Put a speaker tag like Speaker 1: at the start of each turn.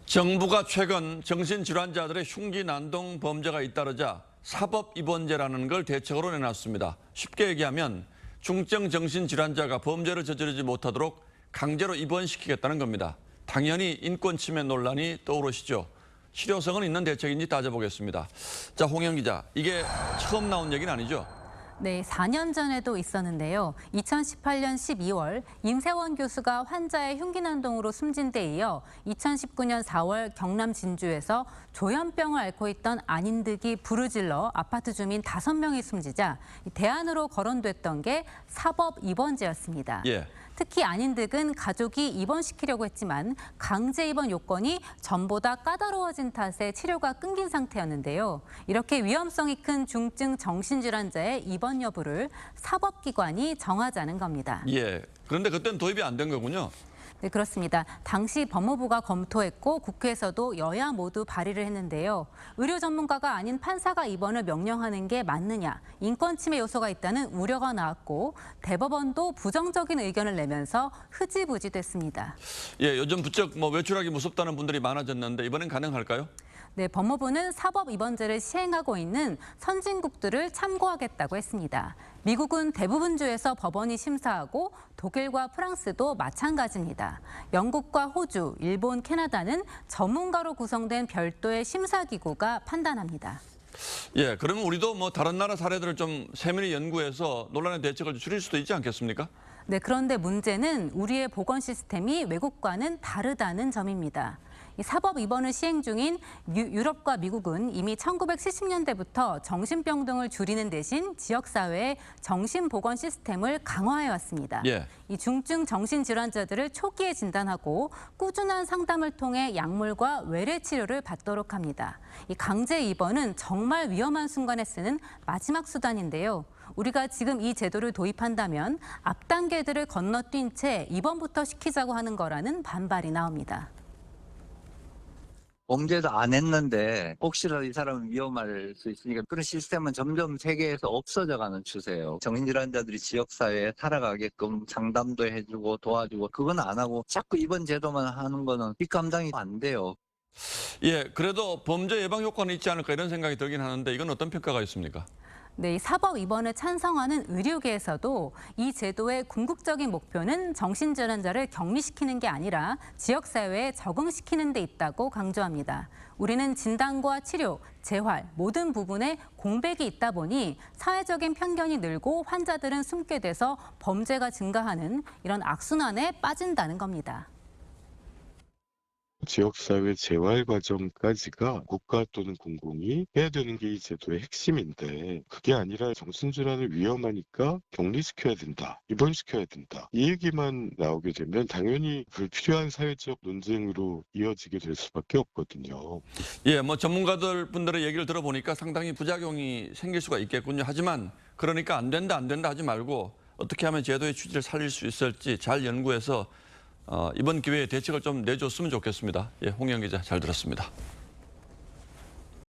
Speaker 1: 정부가 최근 정신질환자들의 흉기 난동 범죄가 잇따르자 사법입원제라는 걸 대책으로 내놨습니다. 쉽게 얘기하면 중증 정신질환자가 범죄를 저지르지 못하도록 강제로 입원시키겠다는 겁니다. 당연히 인권 침해 논란이 떠오르시죠. 실효성은 있는 대책인지 따져보겠습니다. 자, 홍영 기자, 이게 처음 나온 얘기는 아니죠?
Speaker 2: 네, 4년 전에도 있었는데요. 2018년 12월 임세원 교수가 환자의 흉기난동으로 숨진 데 이어 2019년 4월 경남 진주에서 조현병을 앓고 있던 안인득이 불을 질러 아파트 주민 5명이 숨지자 대안으로 거론됐던 게 사법입원제였습니다.
Speaker 1: 예.
Speaker 2: 특히 안인득은 가족이 입원시키려고 했지만 강제 입원 요건이 전보다 까다로워진 탓에 치료가 끊긴 상태였는데요. 이렇게 위험성이 큰 중증 정신질환자의 입원 여부를 사법기관이 정하자는 겁니다.
Speaker 1: 예. 그런데 그때는 도입이 안 된 거군요.
Speaker 2: 네, 그렇습니다. 당시 법무부가 검토했고 국회에서도 여야 모두 발의를 했는데요. 의료 전문가가 아닌 판사가 입원을 명령하는 게 맞느냐, 인권 침해 요소가 있다는 우려가 나왔고 대법원도 부정적인 의견을 내면서 흐지부지 됐습니다.
Speaker 1: 예, 요즘 부쩍 외출하기 무섭다는 분들이 많아졌는데 이번엔 가능할까요?
Speaker 2: 네, 법무부는 사법입원제를 시행하고 있는 선진국들을 참고하겠다고 했습니다. 미국은 대부분 주에서 법원이 심사하고 독일과 프랑스도 마찬가지입니다. 영국과 호주, 일본, 캐나다는 전문가로 구성된 별도의 심사기구가 판단합니다.
Speaker 1: 예, 그러면 우리도 다른 나라 사례들을 좀 세밀히 연구해서 논란의 대책을 줄일 수도 있지 않겠습니까?
Speaker 2: 네, 그런데 문제는 우리의 보건 시스템이 외국과는 다르다는 점입니다. 사법 입원을 시행 중인 유럽과 미국은 이미 1970년대부터 정신병 등을 줄이는 대신 지역사회의 정신보건 시스템을 강화해 왔습니다.
Speaker 1: 예.
Speaker 2: 이 중증 정신질환자들을 초기에 진단하고 꾸준한 상담을 통해 약물과 외래 치료를 받도록 합니다. 이 강제 입원은 정말 위험한 순간에 쓰는 마지막 수단인데요. 우리가 지금 이 제도를 도입한다면 앞 단계들을 건너뛴 채 입원부터 시키자고 하는 거라는 반발이 나옵니다.
Speaker 3: 범죄도 안 했는데 혹시라도 이 사람은 위험할 수 있으니까 그런 시스템은 점점 세계에서 없어져가는 추세예요. 정신질환자들이 지역사회에 살아가게끔 상담도 해주고 도와주고 그건 안 하고 자꾸 입원 제도만 하는 거는 뒷감당이 안 돼요.
Speaker 1: 예, 그래도 범죄 예방 효과는 있지 않을까 이런 생각이 들긴 하는데 이건 어떤 평가가 있습니까?
Speaker 2: 네, 이 사법 입원을 찬성하는 의료계에서도 이 제도의 궁극적인 목표는 정신질환자를 격리시키는 게 아니라 지역사회에 적응시키는 데 있다고 강조합니다. 우리는 진단과 치료, 재활 모든 부분에 공백이 있다 보니 사회적인 편견이 늘고 환자들은 숨게 돼서 범죄가 증가하는 이런 악순환에 빠진다는 겁니다.
Speaker 4: 지역사회 재활 과정까지가 국가 또는 공공이 해야 되는 게 이 제도의 핵심인데 그게 아니라 정신질환을 위험하니까 격리시켜야 된다, 입원시켜야 된다 이 얘기만 나오게 되면 당연히 불필요한 사회적 논쟁으로 이어지게 될 수밖에 없거든요.
Speaker 1: 예, 전문가들 분들의 얘기를 들어보니까 상당히 부작용이 생길 수가 있겠군요. 하지만 그러니까 안 된다 하지 말고 어떻게 하면 제도의 취지를 살릴 수 있을지 잘 연구해서 이번 기회에 대책을 좀 내줬으면 좋겠습니다. 예, 홍영 기자 잘 들었습니다.